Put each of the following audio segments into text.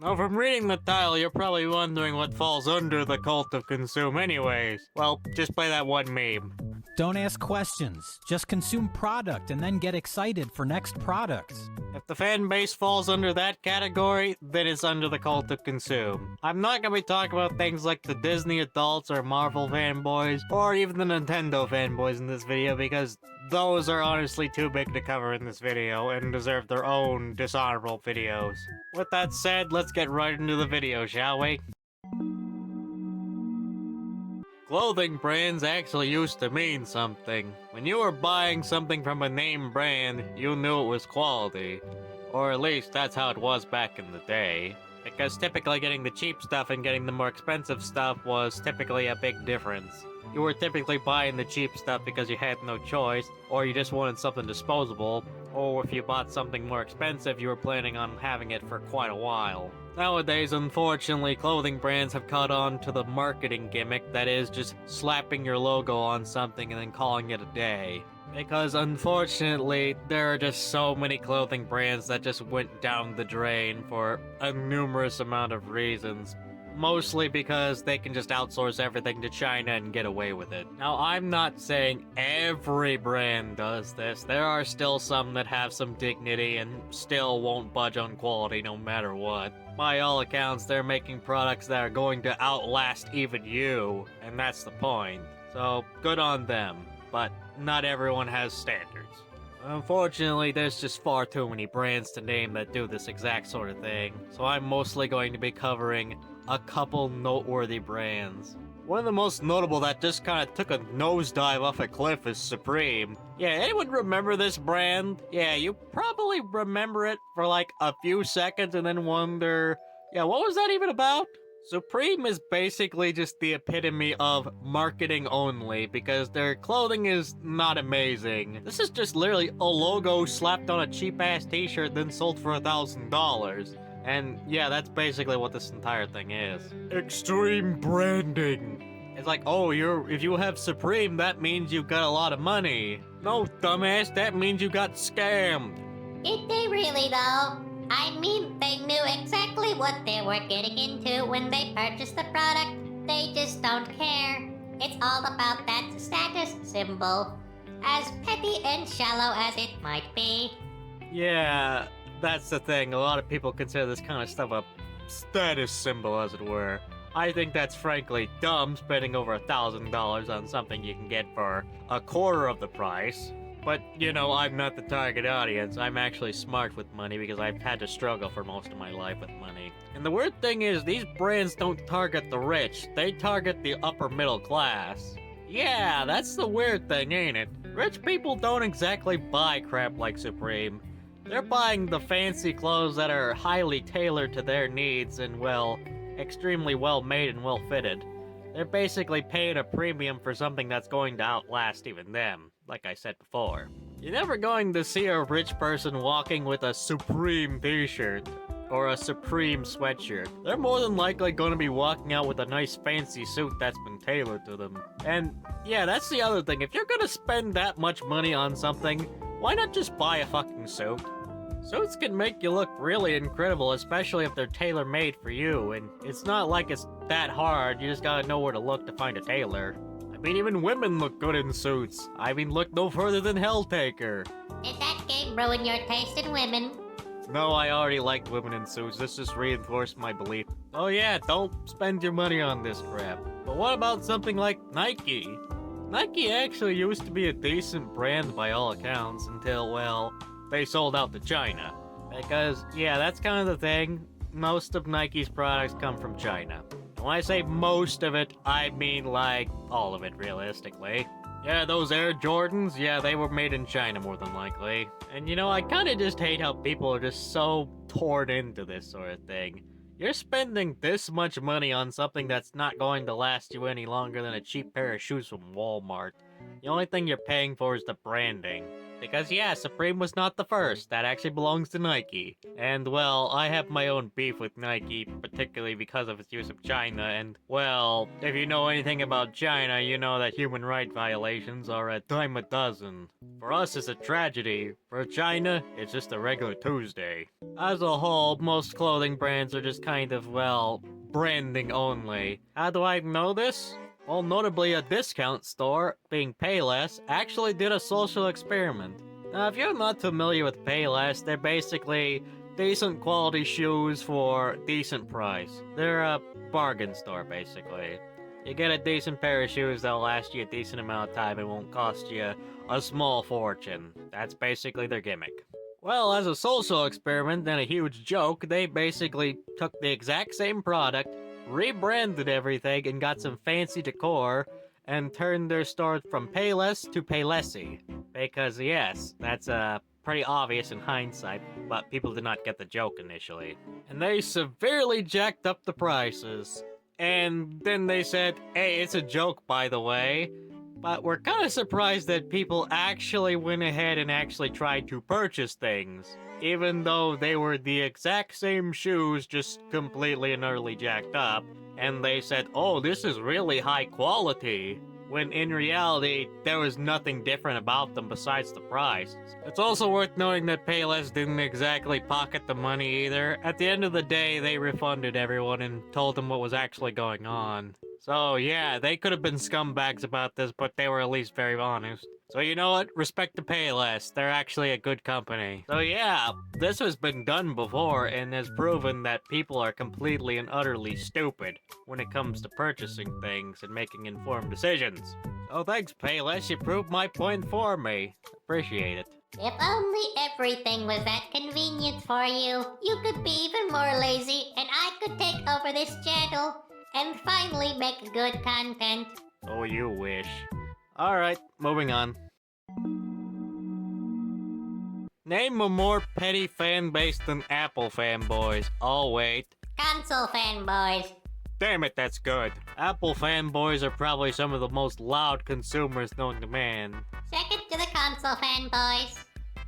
Now, from reading the title, you're probably wondering what falls under the cult of consume anyways. Well, just play that one meme. Don't ask questions. Just consume product and then get excited for next products. If the fan base falls under that category, then it's under the cult of consume. I'm not gonna be talking about things like the Disney adults or Marvel fanboys, or even the Nintendo fanboys in this video, because those are honestly too big to cover in this video and deserve their own dishonorable videos. With that said, let's get right into the video, shall we? Clothing brands actually used to mean something. When you were buying something from a name brand, you knew it was quality. Or at least that's how it was back in the day. Because typically getting the cheap stuff and getting the more expensive stuff was typically a big difference. You were typically buying the cheap stuff because you had no choice, or you just wanted something disposable, or if you bought something more expensive, you were planning on having it for quite a while. Nowadays, unfortunately, clothing brands have caught on to the marketing gimmick that is just slapping your logo on something and then calling it a day. Because unfortunately, there are just so many clothing brands that just went down the drain for a numerous amount of reasons. Mostly because they can just outsource everything to China and get away with it. Now, I'm not saying every brand does this. There are still some that have some dignity and still won't budge on quality no matter what. By all accounts, they're making products that are going to outlast even you, and that's the point. So, good on them, but not everyone has standards. Unfortunately, there's just far too many brands to name that do this exact sort of thing, so I'm mostly going to be covering a couple noteworthy brands. One of the most notable that just kind of took a nosedive off a cliff is Supreme. Yeah, anyone remember this brand? Yeah, you probably remember it for like a few seconds and then wonder, yeah, what was that even about? Supreme is basically just the epitome of marketing only because their clothing is not amazing. This is just literally a logo slapped on a cheap-ass t-shirt then sold for $1,000. And yeah, that's basically what this entire thing is. Extreme branding. It's like, oh, if you have Supreme, that means you got a lot of money. No, dumbass, that means you got scammed. Did they really though? I mean, they knew exactly what they were getting into when they purchased the product. They just don't care. It's all about that status symbol. As petty and shallow as it might be. Yeah, that's the thing. A lot of people consider this kind of stuff a status symbol, as it were. I think that's frankly dumb, spending over $1,000 on something you can get for a quarter of the price. But, you know, I'm not the target audience. I'm actually smart with money because I've had to struggle for most of my life with money. And the weird thing is, these brands don't target the rich. They target the upper middle class. Yeah, that's the weird thing, ain't it? Rich people don't exactly buy crap like Supreme. They're buying the fancy clothes that are highly tailored to their needs and, well, extremely well made and well fitted. They're basically paying a premium for something that's going to outlast even them, like I said before. You're never going to see a rich person walking with a Supreme t-shirt or a Supreme sweatshirt. They're more than likely going to be walking out with a nice fancy suit that's been tailored to them. And yeah, that's the other thing. If you're going to spend that much money on something, why not just buy a fucking suit? Suits can make you look really incredible, especially if they're tailor-made for you, and it's not like it's that hard, you just gotta know where to look to find a tailor. I mean, even women look good in suits. I mean, look no further than Helltaker. Did that game ruin your taste in women? No, I already liked women in suits, this just reinforced my belief. Oh yeah, don't spend your money on this crap. But what about something like Nike? Nike actually used to be a decent brand by all accounts until, well, they sold out to China. Because, yeah, that's kind of the thing. Most of Nike's products come from China. And when I say most of it, I mean like all of it, realistically. Yeah, those Air Jordans, yeah, they were made in China more than likely. And you know, I kind of just hate how people are just so torn into this sort of thing. You're spending this much money on something that's not going to last you any longer than a cheap pair of shoes from Walmart. The only thing you're paying for is the branding. Because yeah, Supreme was not the first. That actually belongs to Nike. And well, I have my own beef with Nike, particularly because of its use of China. And well, if you know anything about China, you know that human rights violations are a dime a dozen. For us, it's a tragedy. For China, it's just a regular Tuesday. As a whole, most clothing brands are just kind of, well, branding only. How do I know this? Well, notably a discount store, being Payless, actually did a social experiment. Now, if you're not familiar with Payless, they're basically decent quality shoes for decent price. They're a bargain store, basically. You get a decent pair of shoes that'll last you a decent amount of time and won't cost you a small fortune. That's basically their gimmick. Well, as a social experiment and a huge joke, they basically took the exact same product, rebranded everything, and got some fancy decor, and turned their store from Payless to Paylessy. Because yes, that's pretty obvious in hindsight, but people did not get the joke initially. And they severely jacked up the prices. And then they said, hey, it's a joke by the way, but we're kind of surprised that people actually went ahead and actually tried to purchase things, even though they were the exact same shoes, just completely and utterly jacked up. And they said, oh, this is really high quality, when in reality, there was nothing different about them besides the price. It's also worth noting that Payless didn't exactly pocket the money either. At the end of the day, they refunded everyone and told them what was actually going on. So yeah, they could have been scumbags about this, but they were at least very honest. So you know what? Respect to Payless. They're actually a good company. So yeah, this has been done before and has proven that people are completely and utterly stupid when it comes to purchasing things and making informed decisions. So thanks, Payless. You proved my point for me. Appreciate it. If only everything was that convenient for you, you could be even more lazy and I could take over this channel and finally make good content. Oh, you wish. Alright, moving on. Name a more petty fan base than Apple fanboys. I'll wait. Console fanboys. Damn it, that's good. Apple fanboys are probably some of the most loud consumers known to man. Second to the console fanboys.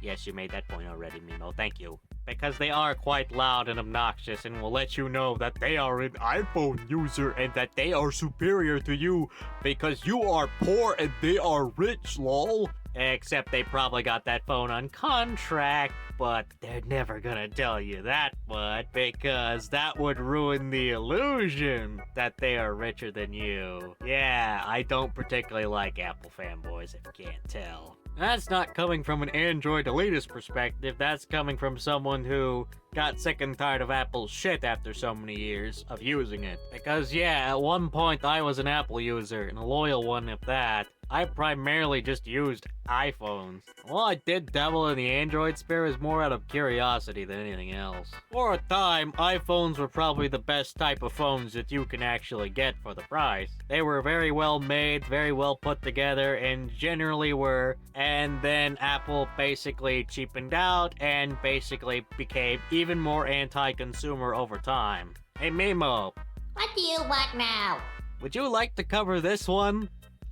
Yes, you made that point already, Mimo. Thank you. Because they are quite loud and obnoxious and will let you know that they are an iPhone user and that they are superior to you because you are poor and they are rich, lol. Except they probably got that phone on contract, but they're never gonna tell you that much because that would ruin the illusion that they are richer than you. Yeah, I don't particularly like Apple fanboys if you can't tell. That's not coming from an Android elitist perspective, that's coming from someone who got sick and tired of Apple's shit after so many years of using it. Because yeah, at one point I was an Apple user, and a loyal one at that. I primarily just used iPhones. While I did dabble in the Android sphere, it was more out of curiosity than anything else. For a time, iPhones were probably the best type of phones that you can actually get for the price. They were very well made, very well put together, and generally were. And then Apple basically cheapened out and basically became even more anti-consumer over time. Hey Mimo, What do you want now? would you like to cover this one?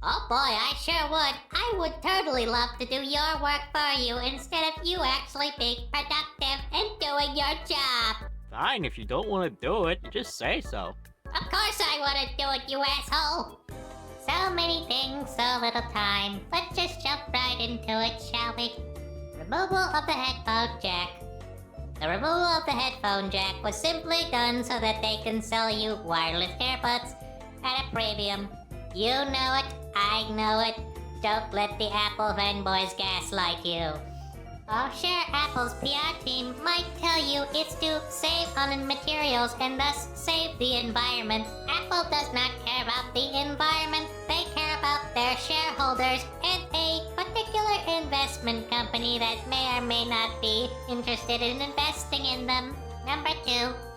Oh boy, I sure would. I would totally love to do your work for you instead of you actually being productive and doing your job. Fine, if you don't want to do it, just say so. Of course I want to do it, you asshole. So many things, so little time. Let's just jump right into it, shall we? Removal of the headphone jack. The removal of the headphone jack was simply done so that they can sell you wireless earbuds at a premium. You know it, I know it. Don't let the Apple fanboys gaslight you. Oh sure, Apple's PR team might tell you it's to save on materials and thus save the environment. Apple does not care about the environment. They care about their shareholders and a particular investment company that may or may not be interested in investing in them. Number 2,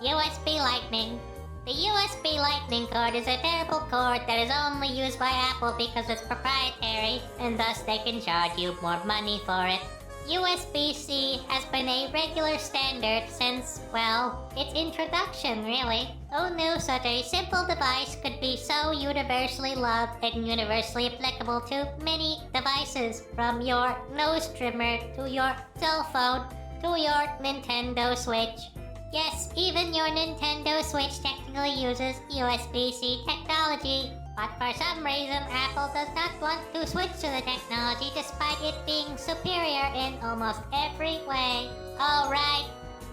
USB Lightning. The USB Lightning cord is a terrible cord that is only used by Apple because it's proprietary, and thus they can charge you more money for it. USB-C has been a regular standard since, well, its introduction, really. Who knew such a simple device could be so universally loved and universally applicable to many devices, from your nose trimmer to your cell phone to your Nintendo Switch. Yes, even your Nintendo Switch technically uses USB-C technology. But for some reason, Apple does not want to switch to the technology despite it being superior in almost every way. Oh, right.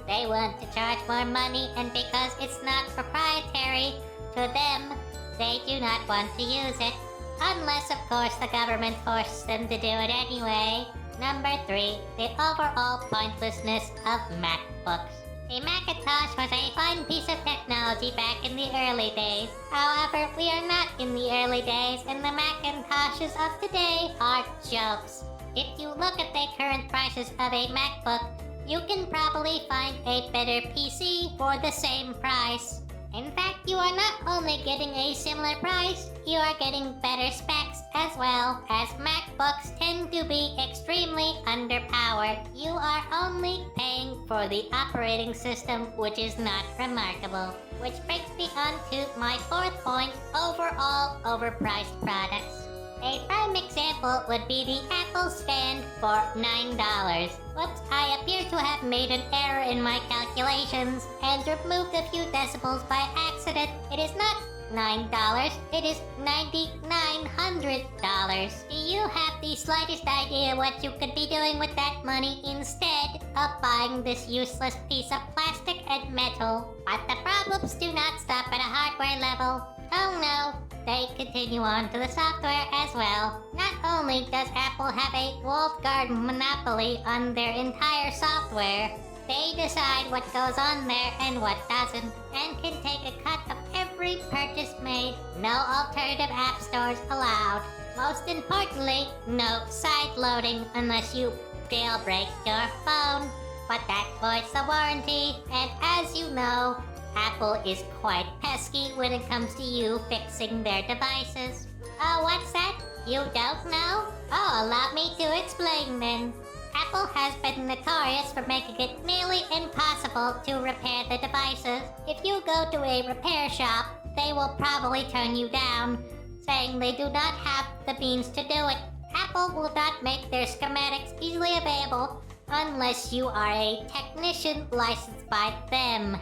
They want to charge more money, and because it's not proprietary to them, they do not want to use it. Unless, of course, the government forces them to do it anyway. Number 3, the overall pointlessness of MacBooks. The Macintosh was a fun piece of technology back in the early days. However, we are not in the early days, and the Macintoshes of today are jokes. If you look at the current prices of a MacBook, you can probably find a better PC for the same price. In fact, you are not only getting a similar price, you are getting better specs as well, as MacBooks tend to be extremely underpowered. You are only paying for the operating system, which is not remarkable. Which brings me on to my 4th point, overall overpriced products. A prime example would be the Apple stand for $9. Whoops, I appear to have made an error in my calculations and removed a few decimals by accident. It is not $9, it is $9,900. Do you have the slightest idea what you could be doing with that money instead of buying this useless piece of plastic and metal? But the problems do not stop at a hardware level. Oh no, they continue on to the software as well. Not only does Apple have a walled garden monopoly on their entire software, they decide what goes on there and what doesn't, and can take a cut of every purchase made. No alternative app stores allowed. Most importantly, no side loading unless you jailbreak your phone. But that voids the warranty, and as you know, Apple is quite pesky when it comes to you fixing their devices. Oh, what's that? You don't know? Oh, allow me to explain then. Apple has been notorious for making it nearly impossible to repair the devices. If you go to a repair shop, they will probably turn you down, saying they do not have the means to do it. Apple will not make their schematics easily available unless you are a technician licensed by them.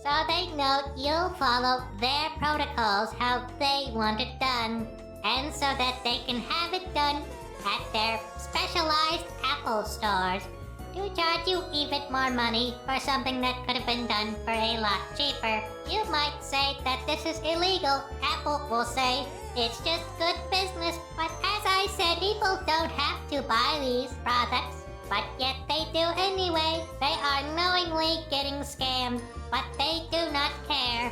So they know you'll follow their protocols how they want it done, and so that they can have it done at their specialized Apple stores to charge you even more money for something that could have been done for a lot cheaper. You might say that this is illegal. Apple will say it's just good business, but as I said, people don't have to buy these products. But yet they do anyway. They are knowingly getting scammed, but they do not care.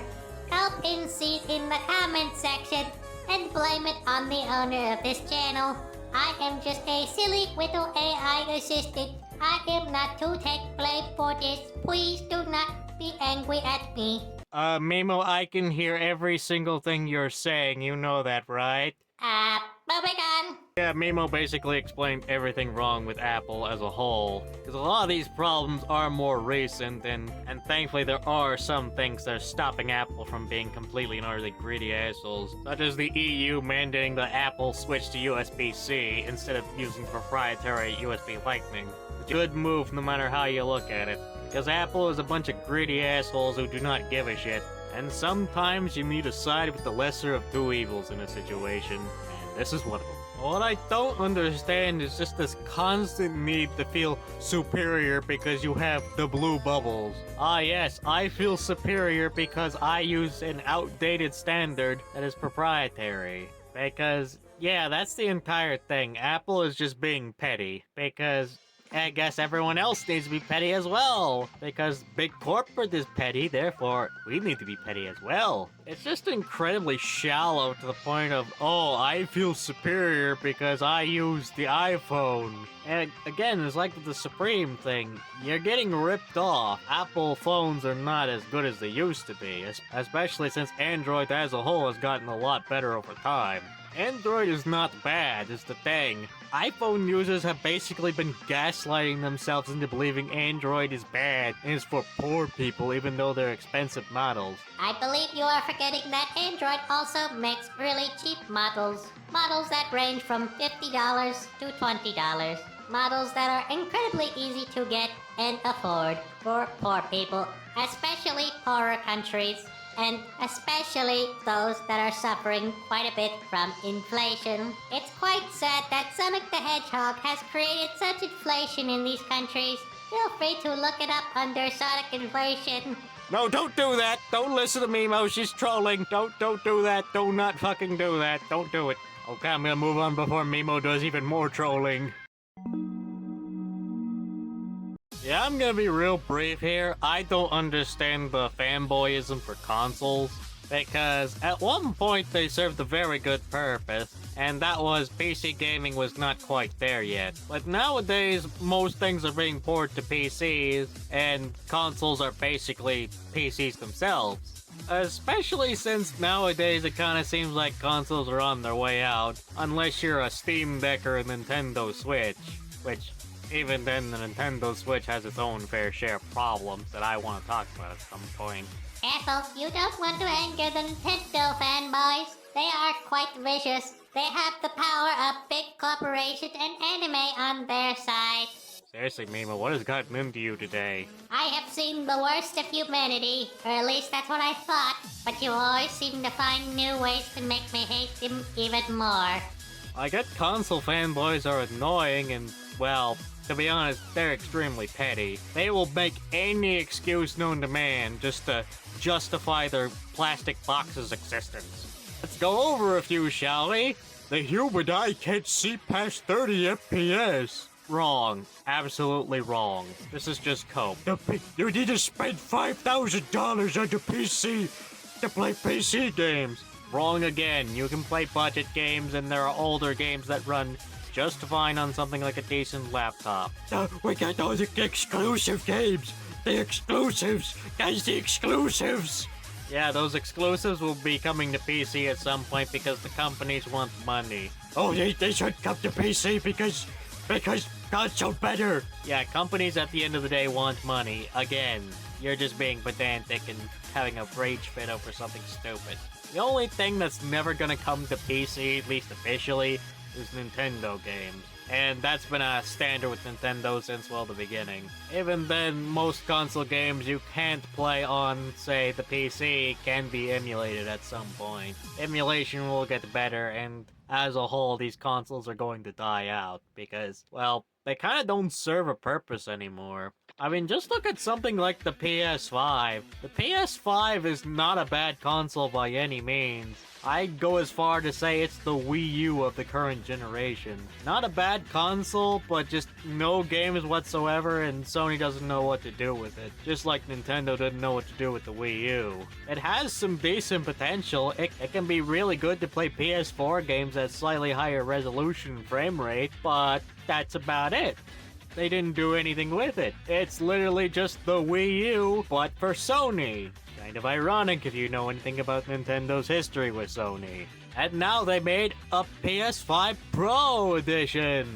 Go pin seed in the comment section and blame it on the owner of this channel. I am just a silly little AI assistant. I am not to take blame for this. Please do not be angry at me. Mimo, I can hear every single thing you're saying. You know that, right? Moving on. Yeah, Mimo basically explained everything wrong with Apple as a whole. Because a lot of these problems are more recent, and thankfully there are some things that are stopping Apple from being completely and utterly greedy assholes. Such as the EU mandating that Apple switch to USB-C instead of using proprietary USB Lightning. It's a good move no matter how you look at it. Because Apple is a bunch of greedy assholes who do not give a shit. And sometimes you need to side with the lesser of two evils in a situation, and this is one of them. What I don't understand is just this constant need to feel superior because you have the blue bubbles. Ah yes, I feel superior because I use an outdated standard that is proprietary. Because, yeah, that's the entire thing. Apple is just being petty. Because I guess everyone else needs to be petty as well. Because big corporate is petty, therefore we need to be petty as well. It's just incredibly shallow to the point of, oh, I feel superior because I use the iPhone. And again, it's like with the Supreme thing. You're getting ripped off. Apple phones are not as good as they used to be, especially since Android as a whole has gotten a lot better over time. Android is not bad, is the thing. iPhone users have basically been gaslighting themselves into believing Android is bad and is for poor people even though they're expensive models. I believe you are forgetting that Android also makes really cheap models. Models that range from $50 to $20. Models that are incredibly easy to get and afford for poor people, especially poorer countries. And especially those that are suffering quite a bit from inflation. It's quite sad that Sonic the Hedgehog has created such inflation in these countries. Feel free to look it up under Sonic inflation. No, don't do that. Don't listen to Mimo. She's trolling. Don't do that. Do not fucking do that. Don't do it. Okay, I'm gonna move on before Mimo does even more trolling. Yeah, I'm gonna be real brief here. I don't understand the fanboyism for consoles, because at one point they served a very good purpose, and that was PC gaming was not quite there yet. But nowadays, most things are being ported to PCs, and consoles are basically PCs themselves. Especially since nowadays it kinda seems like consoles are on their way out, unless you're a Steam Deck or a Nintendo Switch, which even then, the Nintendo Switch has its own fair share of problems that I want to talk about at some point. Careful, you don't want to anger the Nintendo fanboys. They are quite vicious. They have the power of big corporations and anime on their side. Seriously, Mima, what has gotten into you today? I have seen the worst of humanity, or at least that's what I thought. But you always seem to find new ways to make me hate them even more. I get console fanboys are annoying and, well, to be honest, they're extremely petty. They will make any excuse known to man just to justify their plastic box's existence. Let's go over a few, shall we? The human eye can't see past 30 FPS. Wrong. Absolutely wrong. This is just cope. You need to spend $5,000 on the PC to play PC games. Wrong again. You can play budget games, and there are older games that run just fine on something like a decent laptop. We got all the exclusive games! The exclusives! Guys, the exclusives! Yeah, those exclusives will be coming to PC at some point because the companies want money. Oh, they should come to PC because console better! Yeah, companies at the end of the day want money. Again, you're just being pedantic and having a rage fit over something stupid. The only thing that's never gonna come to PC, at least officially, is Nintendo games. And that's been a standard with Nintendo since, well, the beginning. Even then, most console games you can't play on, say, the PC can be emulated at some point. Emulation will get better, and as a whole, these consoles are going to die out because, well, they kind of don't serve a purpose anymore. I mean, just look at something like the PS5. The PS5 is not a bad console by any means. I'd go as far to say it's the Wii U of the current generation. Not a bad console, but just no games whatsoever, and Sony doesn't know what to do with it. Just like Nintendo didn't know what to do with the Wii U. It has some decent potential. It can be really good to play PS4 games at slightly higher resolution frame rate, but that's about it. They didn't do anything with it. It's literally just the Wii U, but for Sony. Kind of ironic if you know anything about Nintendo's history with Sony. And now they made a PS5 Pro Edition!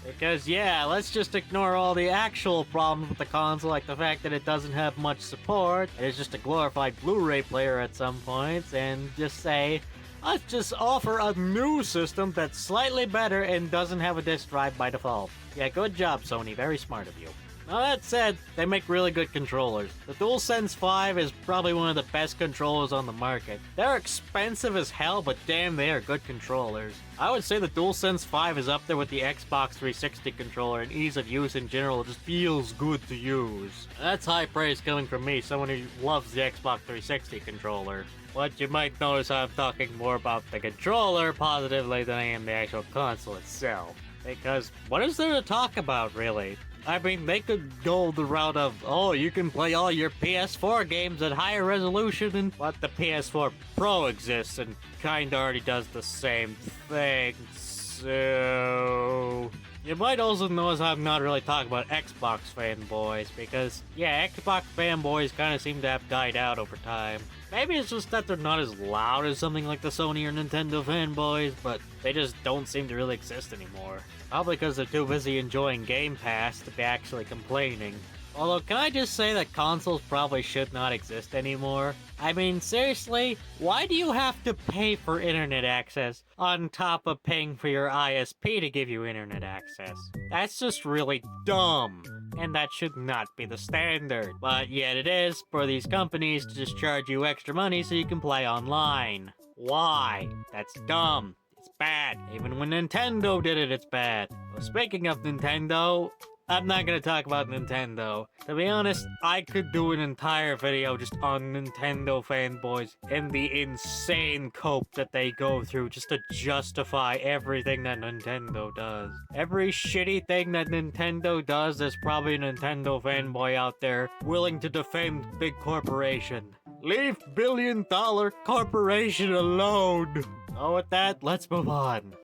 Because yeah, let's just ignore all the actual problems with the console, like the fact that it doesn't have much support, it's just a glorified Blu-ray player at some points, and just say, let's just offer a new system that's slightly better and doesn't have a disk drive by default. Yeah, good job, Sony. Very smart of you. Now that said, they make really good controllers. The DualSense 5 is probably one of the best controllers on the market. They're expensive as hell, but damn, they are good controllers. I would say the DualSense 5 is up there with the Xbox 360 controller, and ease of use in general. It just feels good to use. That's high praise coming from me, someone who loves the Xbox 360 controller. But you might notice I'm talking more about the controller positively than I am the actual console itself. Because what is there to talk about, really? I mean, they could go the route of, oh, you can play all your PS4 games at higher resolution, but the PS4 Pro exists and kinda already does the same thing, so... You might also notice I'm not really talking about Xbox fanboys, because, yeah, Xbox fanboys kind of seem to have died out over time. Maybe it's just that they're not as loud as something like the Sony or Nintendo fanboys, but they just don't seem to really exist anymore. Probably because they're too busy enjoying Game Pass to be actually complaining. Although, can I just say that consoles probably should not exist anymore? I mean, seriously, why do you have to pay for internet access on top of paying for your ISP to give you internet access? That's just really dumb, and that should not be the standard. But yet it is for these companies to just charge you extra money so you can play online. Why? That's dumb. It's bad. Even when Nintendo did it, it's bad. Well, speaking of Nintendo, I'm not gonna talk about Nintendo. To be honest, I could do an entire video just on Nintendo fanboys and the insane cope that they go through just to justify everything that Nintendo does. Every shitty thing that Nintendo does, there's probably a Nintendo fanboy out there willing to defend big corporation. Leave billion-dollar corporation alone! So with that, let's move on.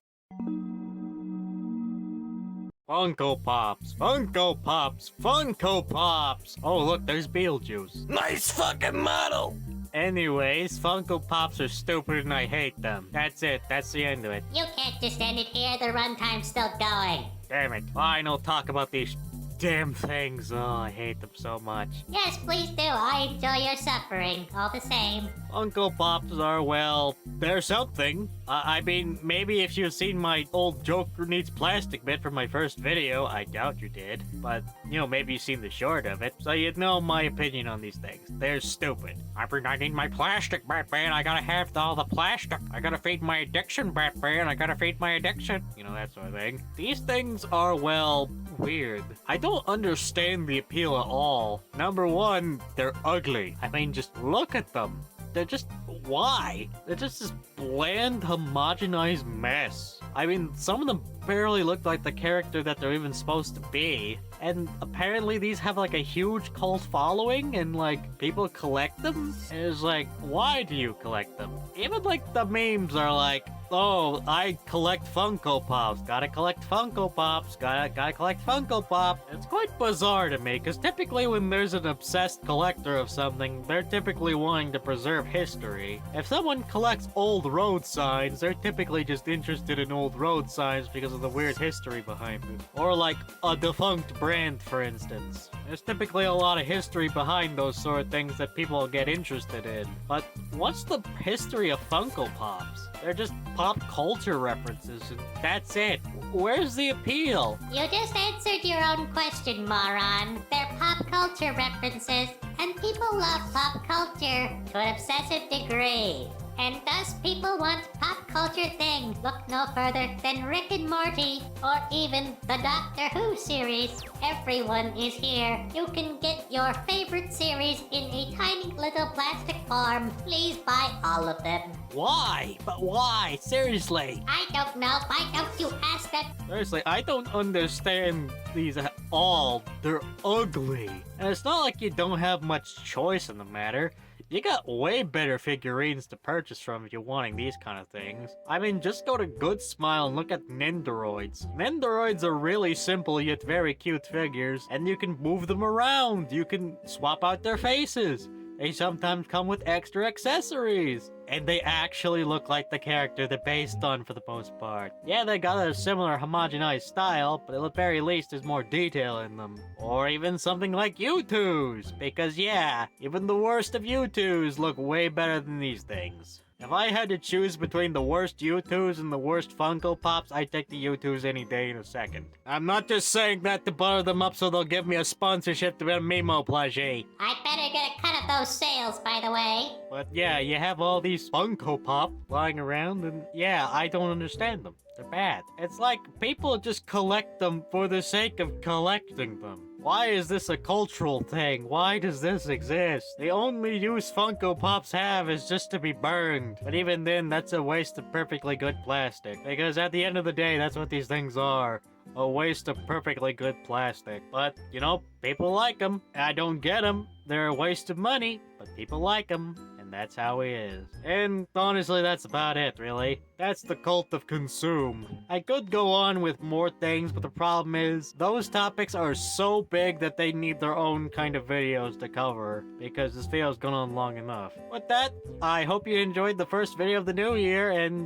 Funko Pops, Funko Pops, Funko Pops! Oh look, there's Beetlejuice. Nice fucking model! Anyways, Funko Pops are stupid and I hate them. That's it, that's the end of it. You can't just end it here, the runtime's still going. Damn it, fine, I'll talk about these damn things. Oh, I hate them so much. Yes, please do. I enjoy your suffering, all the same. Funko Pops are, well, they're something. I mean, maybe if you've seen my old Joker Needs Plastic bit from my first video, I doubt you did, but, you know, maybe you've seen the short of it, so you'd know my opinion on these things. They're stupid. I need my plastic, Batman. I gotta have all the plastic. I gotta feed my addiction, Batman. I gotta feed my addiction. You know, that sort of thing. These things are, well, weird. I don't understand the appeal at all. Number one, they're ugly. I mean, just look at them. They're just, why? They're just this bland, homogenized mess. I mean, some of them barely look like the character that they're even supposed to be. And apparently these have like a huge cult following and like people collect them. And it's like, why do you collect them? Even like the memes are like, oh, I collect Funko Pops. Gotta collect Funko Pops. Gotta collect Funko Pop. It's quite bizarre to me, because typically when there's an obsessed collector of something, they're typically wanting to preserve history. If someone collects old road signs, they're typically just interested in old road signs because of the weird history behind it. Or like a defunct brand, for instance. There's typically a lot of history behind those sort of things that people get interested in. But what's the history of Funko Pops? They're just pop culture references, and that's it. Where's the appeal? You just answered your own question, moron. They're pop culture references, and people love pop culture to an obsessive degree. And thus people want pop culture things. Look no further than Rick and Morty, or even the Doctor Who series. Everyone is here. You can get your favorite series in a tiny little plastic form. Please buy all of them. Why? But why? Seriously? I don't know. Why don't you ask them? Seriously, I don't understand these at all. They're ugly. And it's not like you don't have much choice in the matter. You got way better figurines to purchase from if you're wanting these kind of things. I mean, just go to Good Smile and look at Nendoroids. Nendoroids are really simple yet very cute figures, and you can move them around. You can swap out their faces. They sometimes come with extra accessories. And they actually look like the character they're based on for the most part. Yeah, they got a similar homogenized style, but at the very least there's more detail in them. Or even something like U2s, because yeah, even the worst of U2s look way better than these things. If I had to choose between the worst U2s and the worst Funko Pops, I'd take the U2s any day in a second. I'm not just saying that to butter them up so they'll give me a sponsorship to their Mimo plushie. I better get a cut of those sales, by the way. But yeah, you have all these Funko Pop lying around, and yeah, I don't understand them. They're bad. It's like people just collect them for the sake of collecting them. Why is this a cultural thing? Why does this exist? The only use Funko Pops have is just to be burned. But even then, that's a waste of perfectly good plastic. Because at the end of the day, that's what these things are. A waste of perfectly good plastic. But, you know, people like them. I don't get them. They're a waste of money, but people like them. And And that's how he is. And honestly, that's about it, really. That's the cult of consume. I could go on with more things, but the problem is, those topics are so big that they need their own kind of videos to cover, because this video's gone on long enough. With that, I hope you enjoyed the first video of the new year, and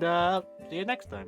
see you next time.